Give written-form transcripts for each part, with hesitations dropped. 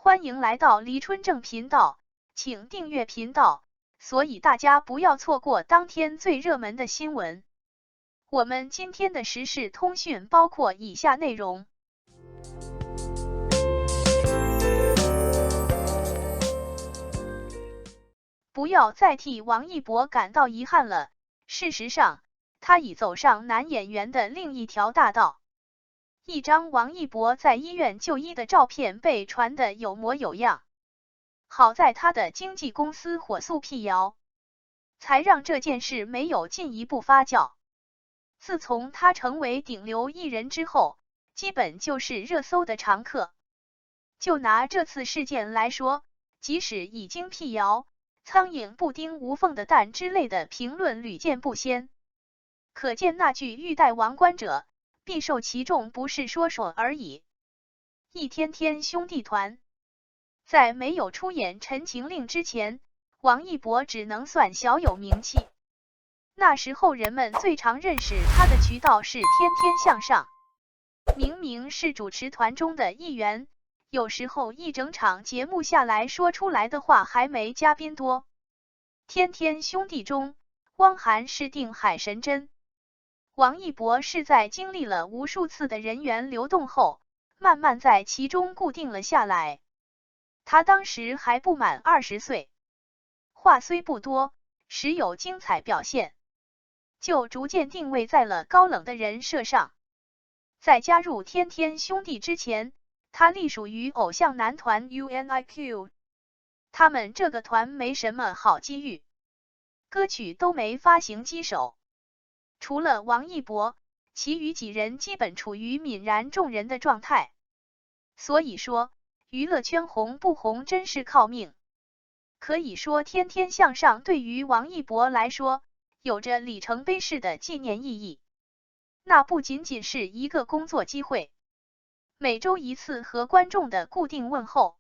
欢迎来到黎春正频道，请订阅频道，所以大家不要错过当天最热门的新闻。我们今天的时事通讯包括以下内容：不要再替王一博感到遗憾了，事实上，他已走上男演员的另一条大道。一张王一博在医院就医的照片被传得有模有样，好在他的经纪公司火速辟谣，才让这件事没有进一步发酵。自从他成为顶流艺人之后，基本就是热搜的常客。就拿这次事件来说，即使已经辟谣，苍蝇不叮无缝的蛋之类的评论屡见不鲜，可见那句欲戴王冠者必受其重不是说说而已。一天天兄弟团在没有出演《陈情令》之前，王一博只能算小有名气。那时候人们最常认识他的渠道是《天天向上》，明明是主持团中的一员，有时候一整场节目下来说出来的话还没嘉宾多。天天兄弟中，汪涵是定海神针，王一博是在经历了无数次的人员流动后，慢慢在其中固定了下来。他当时还不满20岁，话虽不多，时有精彩表现，就逐渐定位在了高冷的人设上。在加入天天兄弟之前，他隶属于偶像男团 UNIQ， 他们这个团没什么好机遇，歌曲都没发行机手。除了王一博，其余几人基本处于泯然众人的状态。所以说，娱乐圈红不红真是靠命。可以说天天向上对于王一博来说，有着里程碑式的纪念意义。那不仅仅是一个工作机会，每周一次和观众的固定问候，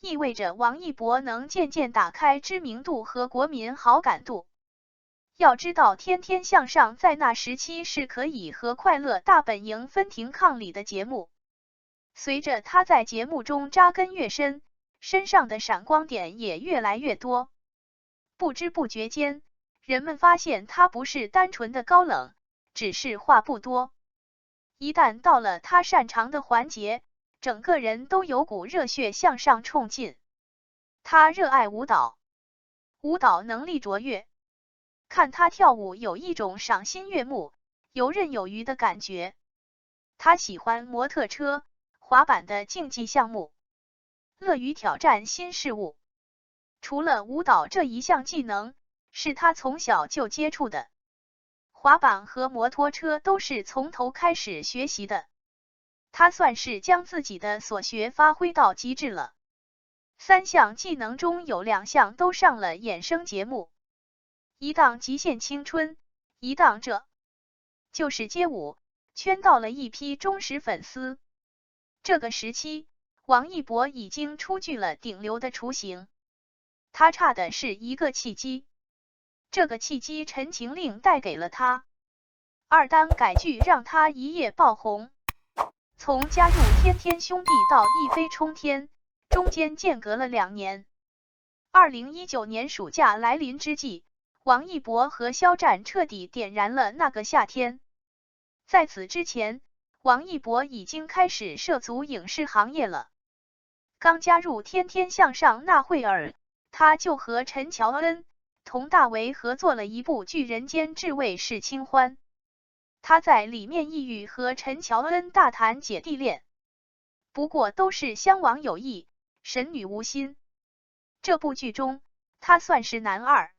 意味着王一博能渐渐打开知名度和国民好感度。要知道天天向上在那时期是可以和快乐大本营分庭抗礼的节目。随着他在节目中扎根越深，身上的闪光点也越来越多。不知不觉间，人们发现他不是单纯的高冷，只是话不多。一旦到了他擅长的环节，整个人都有股热血向上冲劲。他热爱舞蹈，舞蹈能力卓越，看他跳舞有一种赏心悦目、游刃有余的感觉。他喜欢摩托车、滑板的竞技项目，乐于挑战新事物。除了舞蹈这一项技能，是他从小就接触的。滑板和摩托车都是从头开始学习的，他算是将自己的所学发挥到极致了。3项技能中有2项都上了衍生节目，一档极限青春，一档这就是街舞，圈到了一批忠实粉丝。这个时期，王一博已经初具了顶流的雏形，他差的是一个契机。这个契机《陈情令》带给了他，2档改剧让他一夜爆红。从加入天天兄弟到一飞冲天，中间间隔了2年。2019年暑假来临之际，王一博和肖战彻底点燃了那个夏天。在此之前，王一博已经开始涉足影视行业了。刚加入天天向上那会儿，他就和陈乔恩、佟大为合作了一部剧《人间至味是清欢》，他在里面意欲和陈乔恩大谈姐弟恋，不过都是相王有意，神女无心。这部剧中，他算是男二，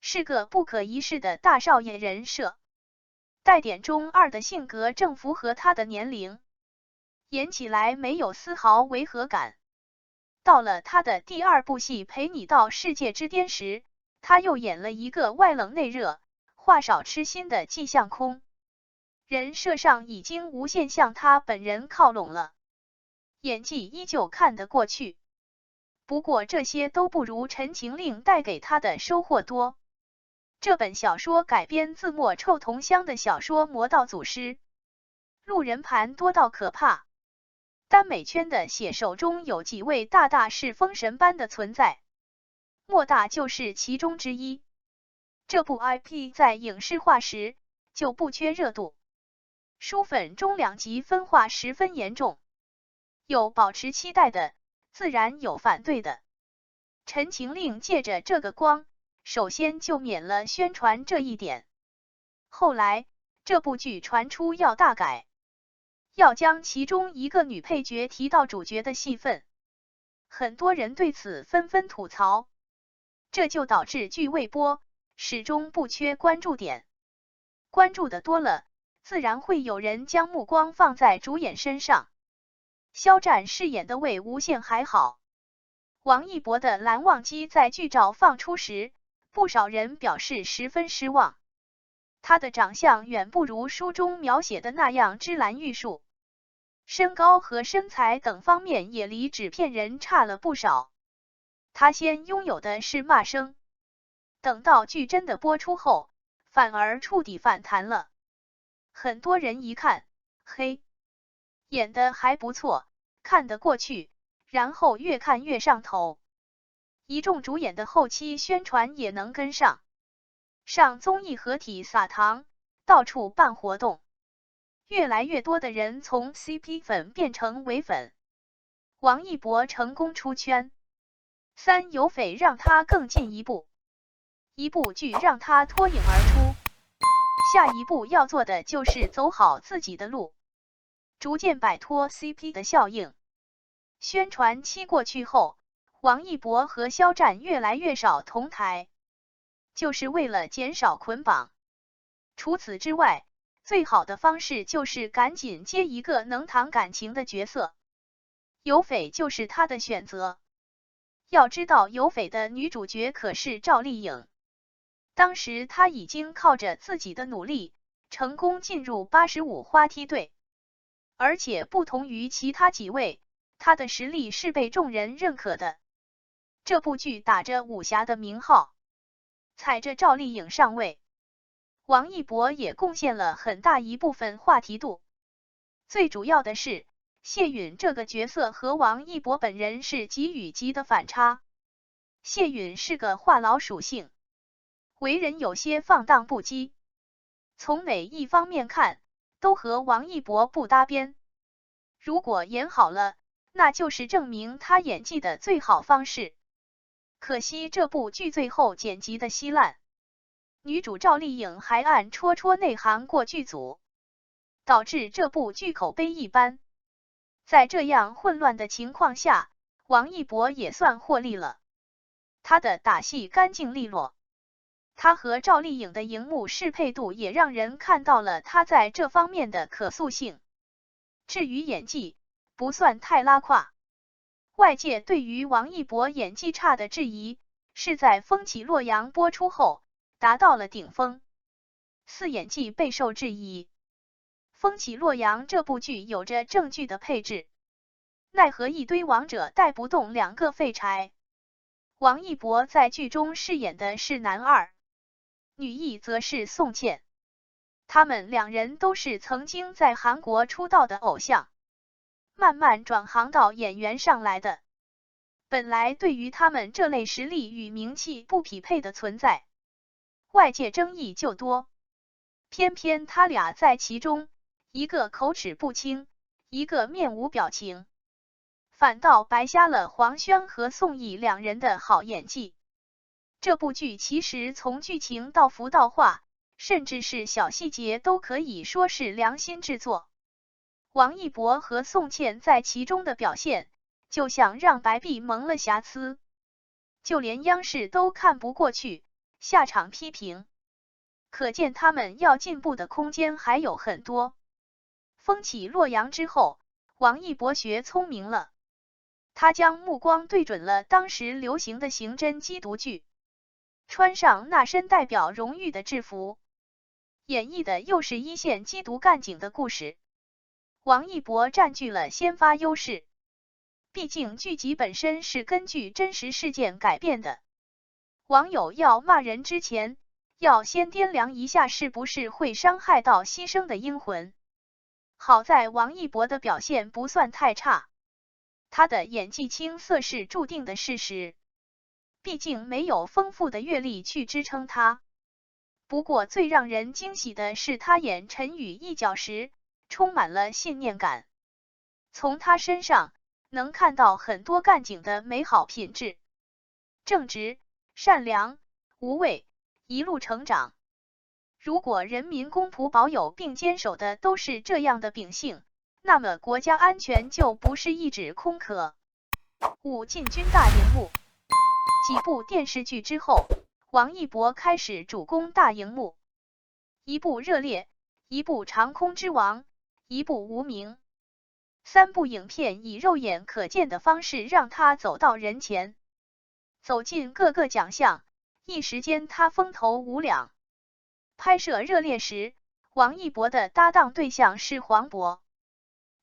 是个不可一世的大少爷人设，带点中二的性格正符合他的年龄，演起来没有丝毫违和感。到了他的第2部戏《陪你到世界之巅》时，他又演了一个外冷内热、话少痴心的季向空，人设上已经无限向他本人靠拢了，演技依旧看得过去。不过这些都不如《陈情令》带给他的收获多。这本小说改编自莫臭同乡的小说《魔道祖师》，路人盘多到可怕，耽美圈的写手中有几位大大是封神般的存在，莫大就是其中之一。这部 IP 在影视化时就不缺热度，书粉中两极分化十分严重，有保持期待的，自然有反对的。陈情令借着这个光，首先就免了宣传这一点。后来这部剧传出要大改，要将其中一个女配角提到主角的戏份，很多人对此纷纷吐槽，这就导致剧未播，始终不缺关注点。关注的多了，自然会有人将目光放在主演身上。肖战饰演的魏无羡还好，王一博的蓝忘机在剧照放出时，不少人表示十分失望。他的长相远不如书中描写的那样芝兰玉树，身高和身材等方面也离纸片人差了不少。他先拥有的是骂声，等到剧真的播出后，反而触底反弹了。很多人一看，嘿，演得还不错，看得过去，然后越看越上头。一众主演的后期宣传也能跟上，上综艺合体撒糖，到处办活动，越来越多的人从 CP 粉变成伪粉。王一博成功出圈，三有匪让他更进一步，一部剧让他脱颖而出。下一步要做的就是走好自己的路，逐渐摆脱 CP 的效应。宣传期过去后，王一博和肖战越来越少同台，就是为了减少捆绑。除此之外，最好的方式就是赶紧接一个能谈感情的角色，有匪就是他的选择。要知道有匪的女主角可是赵丽颖，当时她已经靠着自己的努力，成功进入85花梯队，而且不同于其他几位，她的实力是被众人认可的。这部剧打着武侠的名号，踩着赵丽颖上位，王一博也贡献了很大一部分话题度。最主要的是，谢允这个角色和王一博本人是极与极的反差。谢允是个话痨属性，为人有些放荡不羁，从哪一方面看，都和王一博不搭边。如果演好了，那就是证明他演技的最好方式。可惜这部剧最后剪辑的稀烂，女主赵丽颖还暗戳戳内涵过剧组，导致这部剧口碑一般。在这样混乱的情况下，王一博也算获利了。他的打戏干净利落，他和赵丽颖的荧幕适配度也让人看到了他在这方面的可塑性。至于演技，不算太拉胯。外界对于王一博演技差的质疑，是在《风起洛阳》播出后达到了顶峰，四演技备受质疑。《风起洛阳》这部剧有着正剧的配置，奈何一堆王者带不动两个废柴。王一博在剧中饰演的是男二，女一则是宋茜，他们两人都是曾经在韩国出道的偶像，慢慢转行到演员上来的。本来对于他们这类实力与名气不匹配的存在，外界争议就多。偏偏他俩在其中，一个口齿不清，一个面无表情，反倒白瞎了黄轩和宋轶两人的好演技。这部剧其实从剧情到服到画，甚至是小细节都可以说是良心制作。王一博和宋茜在其中的表现，就像让白璧蒙了瑕疵，就连央视都看不过去，下场批评。可见他们要进步的空间还有很多。风起洛阳之后，王一博学聪明了，他将目光对准了当时流行的刑侦缉毒剧，穿上那身代表荣誉的制服，演绎的又是一线缉毒干警的故事。王一博占据了先发优势，毕竟剧集本身是根据真实事件改编的，网友要骂人之前，要先掂量一下是不是会伤害到牺牲的英魂。好在王一博的表现不算太差，他的演技青涩是注定的事实，毕竟没有丰富的阅历去支撑他。不过最让人惊喜的是他演陈宇一角时，充满了信念感，从他身上能看到很多干警的美好品质，正直、善良、无畏，一路成长。如果人民公仆保有并坚守的都是这样的秉性，那么国家安全就不是一纸空壳。5进军大荧幕。几部电视剧之后，王一博开始主攻大荧幕，一部《热烈》，一部《长空之王》，一部《无名》，3部影片以肉眼可见的方式让他走到人前，走进各个奖项，一时间他风头无两。拍摄《热烈》时，王一博的搭档对象是黄渤，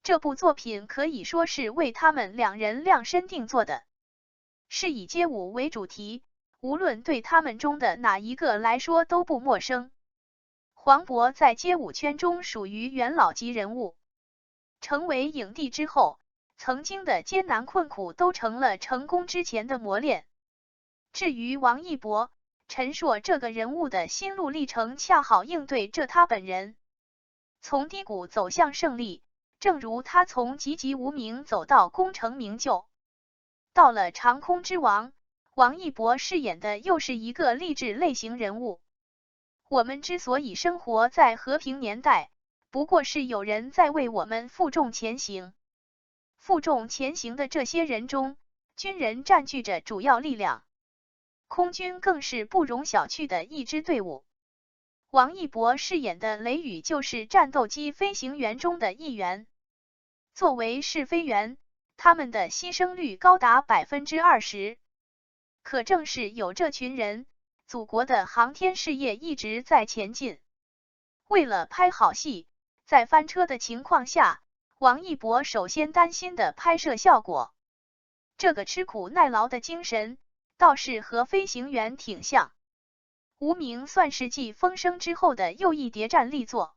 这部作品可以说是为他们2人量身定做的，是以街舞为主题，无论对他们中的哪一个来说都不陌生。黄渤在街舞圈中属于元老级人物，成为影帝之后，曾经的艰难困苦都成了成功之前的磨练。至于王一博，陈硕这个人物的心路历程恰好应对着他本人，从低谷走向胜利，正如他从籍籍无名走到功成名就。到了长空之王，王一博饰演的又是一个励志类型人物。我们之所以生活在和平年代，不过是有人在为我们负重前行。负重前行的这些人中，军人占据着主要力量，空军更是不容小觑的一支队伍。王一博饰演的雷雨就是战斗机飞行员中的一员。作为试飞员，他们的牺牲率高达 20%， 可正是有这群人，祖国的航天事业一直在前进。为了拍好戏，在翻车的情况下，王一博首先担心的拍摄效果。这个吃苦耐劳的精神，倒是和飞行员挺像。无名算是继风声之后的又一谍战力作，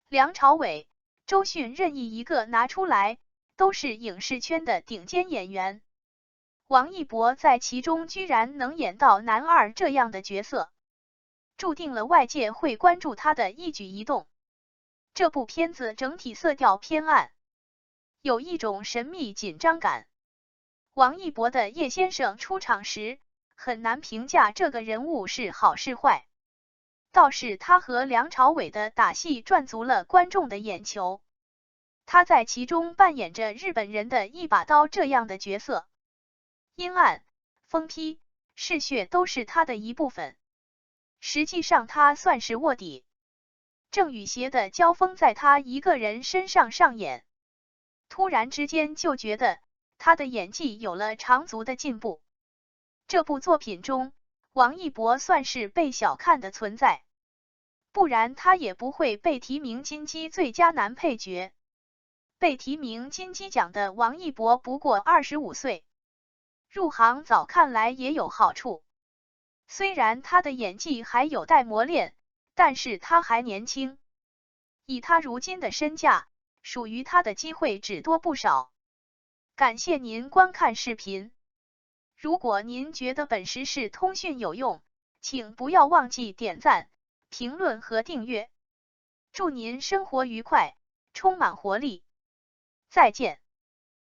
梁朝伟、周迅任意一个拿出来，都是影视圈的顶尖演员。王一博在其中居然能演到男二这样的角色，注定了外界会关注他的一举一动。这部片子整体色调偏暗，有一种神秘紧张感。王一博的叶先生出场时，很难评价这个人物是好是坏，倒是他和梁朝伟的打戏赚足了观众的眼球。他在其中扮演着日本人的一把刀这样的角色，阴暗、疯批、嗜血都是他的一部分。实际上他算是卧底，正与邪的交锋在他一个人身上上演。突然之间就觉得他的演技有了长足的进步。这部作品中，王一博算是被小看的存在，不然他也不会被提名金鸡最佳男配角。被提名金鸡奖的王一博不过25岁，入行早看来也有好处。虽然他的演技还有待磨练，但是他还年轻，以他如今的身价，属于他的机会只多不少。感谢您观看视频。如果您觉得本时事通讯有用，请不要忘记点赞、评论和订阅。祝您生活愉快，充满活力。再见。